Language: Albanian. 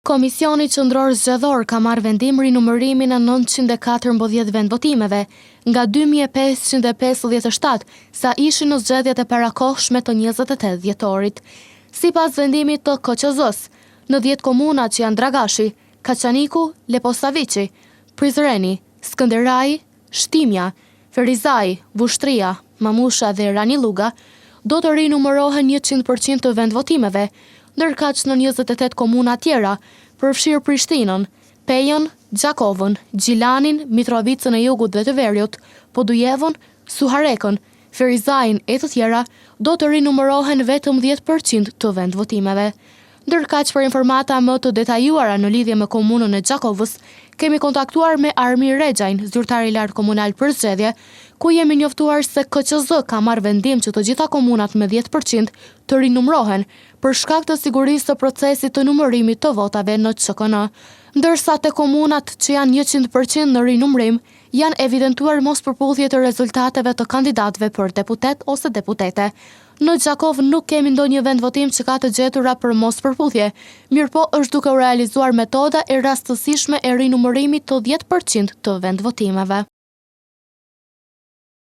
Komisioni Qendror Zgjedhor ka marrë vendim rinumërimin e 914 vendvotimeve nga 2557 sa ishin në zgjedhjet e parakohshme të 28 dhjetorit. Sipas vendimit të KQZ-s, në 10 komuna që janë Dragashi, Kaçaniku, Leposaviçi, Prizreni, Skënderaj, Shtimja, Ferizaj, Vushtria, Mamusha dhe Raniluga, do të rinumërohen 100% të vendvotimeve, ndërkaq në 28 komuna tjera, përfshirë Prishtinën, Pejën, Gjakovën, Gjilanin, Mitrovicën e Jugut dhe të Veriut, Podujevën, Suharekën, Ferizajin e të tjera, do të rinumërohen vetëm 10% të vendvotimeve. Ndërkaq për informata më të detajuara në lidhje me komunën e Gjakovës, kemi kontaktuar me Armir Rexhajin, zyrtar i lartë komunal për zgjedhje, ku jemi njoftuar se KQZ ka marrë vendim që të gjitha komunat me 10% të rinumërohen për shkak të sigurisë së procesit të numërimit të votave në QKN, ndërsa te komunat që janë 100% në rinumërim janë evidentuar mospërputhje të rezultateve të kandidatëve për deputet ose deputete. Në Gjakov nuk kemi ndonjë vendvotim që ka të gjetura për mospërputhje, mirëpo është duke u realizuar metoda e rastësishme e rinumërimit të 10% të vendvotimeve.